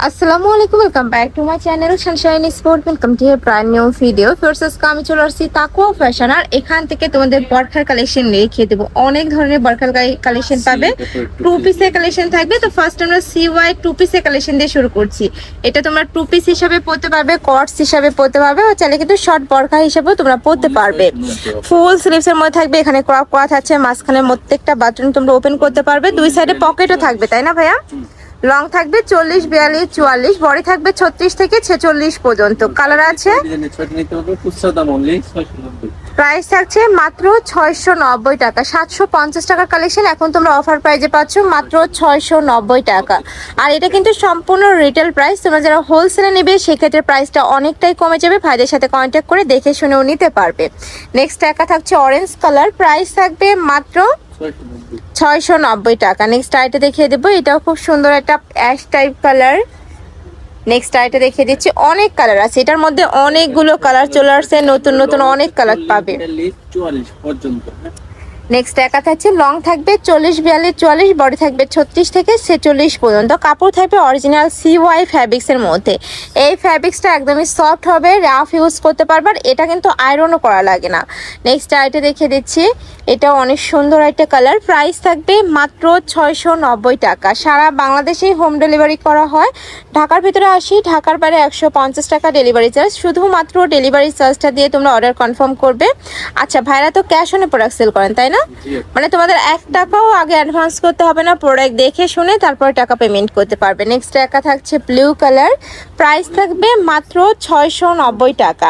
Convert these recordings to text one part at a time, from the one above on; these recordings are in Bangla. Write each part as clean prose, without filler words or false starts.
আসসালামু আলাইকুম, welcome back to my channel Sunshine sport. Welcome to brand new video. First আমি চলে আসছি তাকওয়া ফ্যাশন, আর এখান থেকে তোমাদের বরখার কালেকশন রেখে দেবো। অনেক ধরনের বরখার কালেকশন পাবে, টু পিসের কালেকশন থাকবে। তো ফার্স্ট আমরা CY টু পিসের কালেকশন দিয়ে শুরু করছি। এটা তোমরা টু পিস হিসাবে পরতে পারবে, কটস হিসাবে পরতে পারবে, ও চাইলে কিন্তু শর্ট বরখা হিসাবেও তোমরা পরতে পারবে। ফুল স্লিভস এর মধ্যে থাকবে, এখানে ক্রপ করা থাকছে, মাঝখানে প্রত্যেকটা বাটন তোমরা ওপেন করতে পারবে, দুই সাইডে পকেটও থাকবে, তাই না ভাইয়া? লং থাকবে 40, 42, 44, বডি থাকবে 36 থেকে 46 পর্যন্ত। কালার আছে, প্রাইস থাকছে মাত্র 690 টাকা। 750 টাকার কালেকশন এখন তোমরা অফার প্রাইজে পাচ্ছ মাত্র 690 টাকা। আর এটা কিন্তু সম্পূর্ণ রিটেল প্রাইস, তোমরা যারা হোলসেলে নেবে সেক্ষেত্রে প্রাইসটা অনেকটাই কমে যাবে। ভাইদের সাথে কন্ট্যাক্ট করে দেখে শুনেও নিতে পারবে। নেক্সট টাকা থাকছে অরেঞ্জ কালার, প্রাইস থাকবে মাত্র 690 টাকা। নেক্সট আইটা দেখিয়ে দেবো, এটাও খুব সুন্দর একটা অ্যাশ টাইপ কালার। নেক্সট আইটা দেখিয়ে দিচ্ছি, অনেক কালার আছে এটার মধ্যে, অনেকগুলো কালার চলে আসছে, নতুন নতুন অনেক কালার পাবে। নেক্সট একা থাকছে, লং থাকবে 40, 42, 44, বডি থাকবে 36 থেকে 46 পর্যন্ত। কাপড় থাকবে অরিজিনাল CY ফ্যাব্রিক্স এর মধ্যে। এই ফ্যাব্রিক্সটা একদমই সফট হবে, রাফ ইউজ করতে পারবে, আর এটা কিন্তু আয়রনও করা লাগে না। নেক্সট আইটা দেখিয়ে দিচ্ছি, এটা অনেক সুন্দর একটা কালার, প্রাইস থাকবে মাত্র 690 টাকা। সারা বাংলাদেশেই হোম ডেলিভারি করা হয়। ঢাকার ভিতরে 80, ঢাকার বাইরে 150 টাকা ডেলিভারি চার্জ। শুধুমাত্র ডেলিভারি চার্জটা দিয়ে তোমরা অর্ডার কনফার্ম করবে। আচ্ছা ভাইরা তো ক্যাশ অনে প্রোডাক্ট সেল করেন, তাই না? মানে তোমাদের 1 টাকাও আগে অ্যাডভান্স করতে হবে না, প্রোডাক্ট দেখে শুনে তারপরে টাকা পেমেন্ট করতে পারবে। নেক্সট টাকা থাকছে ব্লু কালার, প্রাইস থাকবে মাত্র 690 টাকা।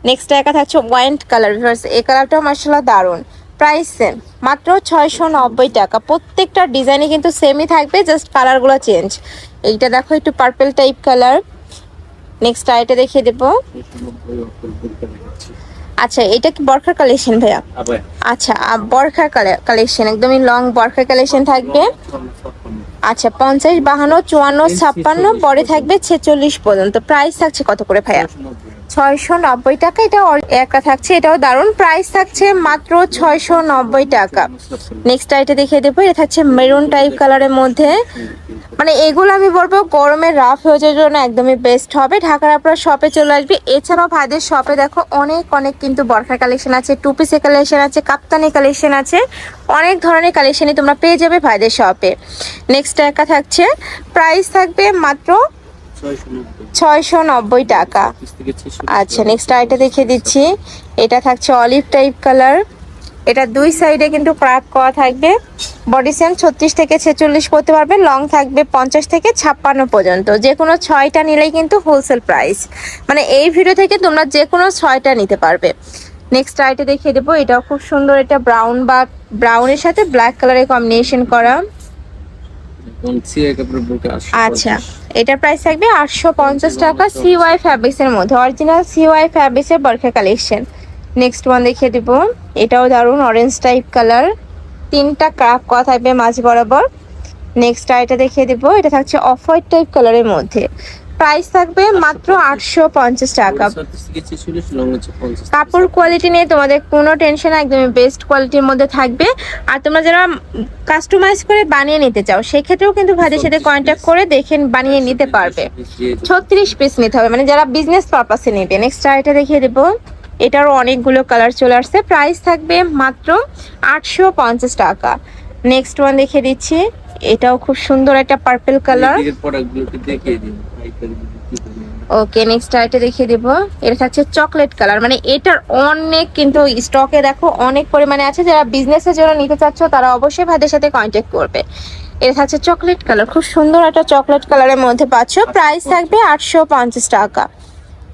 নেক্সট টাকা থাকছে ওয়াইন কালার, এই কালারটাও মাশাআল্লাহ দারুণ, প্রাইস সেম মাত্র 690 টাকা। প্রত্যেকটা ডিজাইনে কিন্তু সেমই থাকবে, জাস্ট কালারগুলো চেঞ্জ। এইটা দেখো একটু পার্পল টাইপ কালার। নেক্সট আইটা দেখিয়ে দেবো। আচ্ছা এটা কি বরখার কালেকশন ভাইয়া? আচ্ছা বরখার কালেকশন, একদমই লং বরখার কালেকশন থাকবে। আচ্ছা 50, 52, 54, 56, বডি থাকবে 46 পর্যন্ত। প্রাইস থাকছে কত করে ভাইয়া? 690 টাকা। এটা একটা থাকছে, এটাও দারুণ, প্রাইস থাকছে মাত্র 690 টাকা। নেক্সট আইটা দেখিয়ে দেবো, এটা থাকছে মেরুন টাইপ কালারের মধ্যে। মানে এগুলো আমি বলবো গরমে রাফ হয়ে যাওয়ার জন্য একদমই বেস্ট হবে। ঢাকার আপনার শপে চলে আসবে। এছাড়াও ভাইদের শপে দেখো অনেক অনেক কিন্তু বরখার কালেকশন আছে, টু পিসের কালেকশন আছে, কাপ্তানি কালেকশন আছে, অনেক ধরনের কালেকশনই তোমরা পেয়ে যাবে ভাইদের শপে। নেক্সট একা থাকছে, প্রাইস থাকবে মাত্র 690 টাকা। আচ্ছা নেক্সট আইটা দেখিয়ে দিচ্ছি, এটা থাকছে অলিভ টাইপ কালার। এটা দুই সাইডে কিন্তু ক্রাফট করা থাকবে, বডি সেম 36 থেকে 46 করতে পারবে, লং থাকবে 50 থেকে 56 পর্যন্ত। যে কোনো 6টা নিলেই কিন্তু হোলসেল প্রাইস, মানে এই ভিডিও থেকে তোমরা যে কোনো 6টা নিতে পারবে। নেক্সট আইটা দেখিয়ে দেবো, এটাও খুব সুন্দর, এটা ব্রাউন বা ব্রাউনের সাথে ব্ল্যাক কালারের কম্বিনেশন করা। আচ্ছা এটার প্রাইস থাকবে 850 টাকা, CY ফ্যাব্রিক্স এর মধ্যে, অরিজিনাল CY ফ্যাব্রিক্স এর বরখা কালেকশন। নেক্সট ওয়ান দেখিয়ে দিব, এটাও দারুণ, অরেঞ্জ টাইপ কালার, 3টা ক্রাফট করা থাকবে মাঝ বরাবর। নেক্সট আইটা দেখিয়ে দিব, এটা থাকছে অফ হোয়াইট টাইপ কালারের মধ্যে, প্রাইস থাকবে মাত্র 850 টাকা। কাপড় কোয়ালিটি নিয়ে তোমাদের কোনো টেনশন, একদমই বেস্ট কোয়ালিটির মধ্যে থাকবে। আর তোমরা যারা কাস্টমাইজ করে বানিয়ে নিতে চাও সেক্ষেত্রেও কিন্তু ভাইদের সাথে কন্ট্যাক্ট করে দেখে বানিয়ে নিতে পারবে। 36 পিস নিতে হবে, মানে যারা বিজনেস পারপাসে নেবে। নেক্সট আইটা দেখিয়ে দেবো, এটারও অনেকগুলো কালার চলে আসছে, প্রাইস থাকবে মাত্র 850 টাকা। নেক্সট ওয়ান দেখিয়ে দিচ্ছি, এটাও খুব সুন্দর একটা পার্পল কালার। ওকে নেক্সট আইটা দেখিয়ে দিব, এটা থাকছে চকলেট কালার, মানে এটার অনেক কিন্তু স্টকে দেখো অনেক পরিমাণে আছে। যারা বিজনেসের জন্য নিতে চাচ্ছ তারা অবশ্যই ভাইদের সাথে কন্ট্যাক্ট করবে। এটা থাকছে চকলেট কালার, খুব সুন্দর একটা চকলেট কালারের মধ্যে পাচ্ছ, প্রাইস থাকবে 850 টাকা।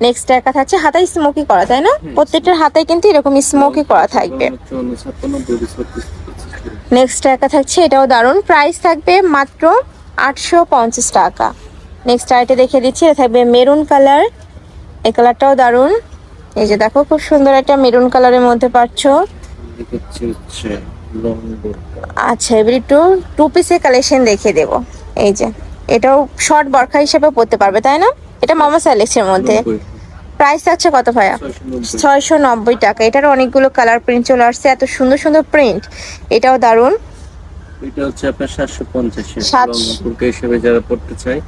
নেক্সট একা থাকছে হাতায় স্মোকি করা, তাই না? প্রত্যেকটার হাতায় কিন্তু এরকম স্মোকি করা থাকবে। নেক্সট একা থাকছে, এটাও দারুণ, প্রাইস থাকবে মাত্র 850 টাকা। নেক্সট আইটে দেখে দিচ্ছি, এটা থাকবে মেরুন কালার, এই কালারটাও দারুণ। এই যে দেখো খুব সুন্দর একটা মেরুন কালারের মধ্যে পাচ্ছ। আচ্ছা এবার একটু টু পিসের কালেকশন দেখিয়ে দেবো। এই যে এটাও শর্ট বরখা হিসেবে পরতে পারবে, তাই না? এটা মামা সাইলেক্সের মধ্যে, প্রাইস আছে কত ভাইয়া? 690 টাকা। এটার অনেকগুলো কালার প্রিন্ট চলে আসছে, এত সুন্দর সুন্দর প্রিন্ট, এটাও দারুণ। এটা হচ্ছে আপনার 750 এর লং হিসেবে যারা পড়তে চায়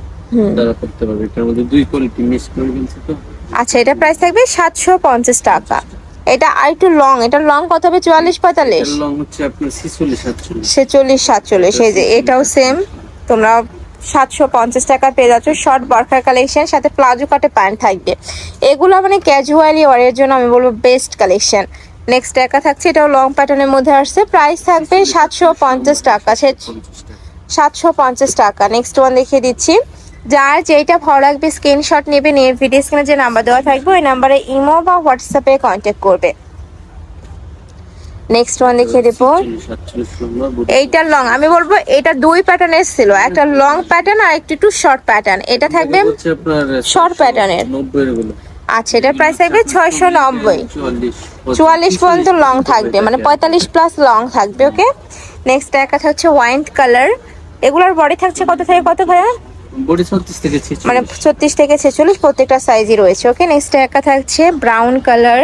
তারা করতে পারবে। এটার মধ্যে দুই কোয়ালিটি মিক্স করে ফেলছে তো। আচ্ছা, এটা প্রাইস থাকবে 750 টাকা। এটা আরেকটু লং, এটা লং কত হবে? 44 এর 45 লং হচ্ছে আপনার 46 47। 46 47। এই যে এটাও সেম, তোমরা 750 টাকা পেয়ে যাচ্ছ। শর্ট বরখার কালেকশন, সাথে প্লাজো কাটে প্যান্ট থাকবে। এগুলো মানে ক্যাজুয়ালি ওয়ারের জন্য আমি বলবো বেস্ট কালেকশন। নেক্সট একা থাকছে, এটাও লং প্যাটার্নের মধ্যে আসছে, প্রাইস থাকবে 750 টাকা। 750 টাকা। নেক্সট ওয়ান দেখিয়ে দিচ্ছি, যার যেটা ভালো লাগবে স্ক্রিনশট নেবে, নিয়ে ভিডিও স্ক্রিনে যে নাম্বার দেওয়া থাকবে ওই নাম্বারে ইমো বা হোয়াটসঅ্যাপে কন্ট্যাক্ট করবে। নেক্সট ওয়ান দেখিয়ে দেবো, 47 লম্বা বডি। এইটার লং আমি বলবো এটা দুই প্যাটার্নের ছিল, একটা লং প্যাটার্ন আর একটু শর্ট প্যাটার্ন। এটা থাকবে হচ্ছে আপনার শর্ট প্যাটার্নের। 90 এর গুলো। আচ্ছা, এটার প্রাইস থাকবে 690। 44 পর্যন্ত লং থাকবে, মানে 45 প্লাস লং থাকবে। ওকে, নেক্সট একটা হচ্ছে ওয়াইন কালার। এগুলোর বডি থাকছে কত থেকে কত ভাইয়া? বডি 36 থেকে 46। মানে 36 থেকে 46 প্রত্যেকটা সাইজই রয়েছে। ওকে, নেক্সট একটা থাকছে ব্রাউন কালার,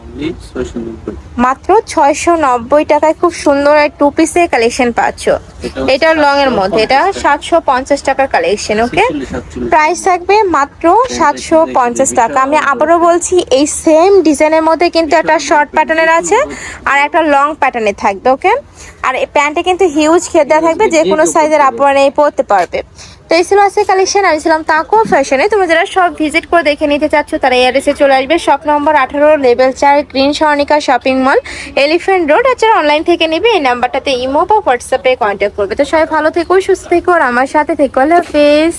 অনলি 690। মাত্র 690 টাকায় খুব সুন্দর এক টু পিসের কালেকশন পাচ্ছ। এটা লং এর মধ্যে, এটা 750 টাকার কালেকশন। ওকে, প্রাইস থাকবে মাত্র 750 টাকা। আমি আবারও বলছি, এই সেম ডিজাইনের মধ্যে কিন্তু একটা শর্ট প্যাটার্নের আছে আর একটা লং প্যাটার্নের থাকবে। ওকে, আর এই প্যান্টে কিন্তু হিউজ খেয়ে দেওয়া থাকবে, যে কোনো সাইজের আপনারা এই পরতে পারবে। তো এই ছিল আজকে কালেকশন। আমি ছিলাম তাকো ফ্যাশনে। তোমরা যারা সব ভিজিট করে দেখে নিতে চাচ্ছ তারা এই অ্যাড্রেসে চলে আসবে, shop number 18 level 4 green Swarnika shopping mall, elephant road. আর যারা অনলাইন থেকে নেবে এই নাম্বারটাতে ইমো বা হোয়াটসঅ্যাপে কন্ট্যাক্ট করবে। তো সবাই ভালো থেকো, সুস্থ থেকো আর আমার সাথে থেকো। আল্লাহ হাফেজ।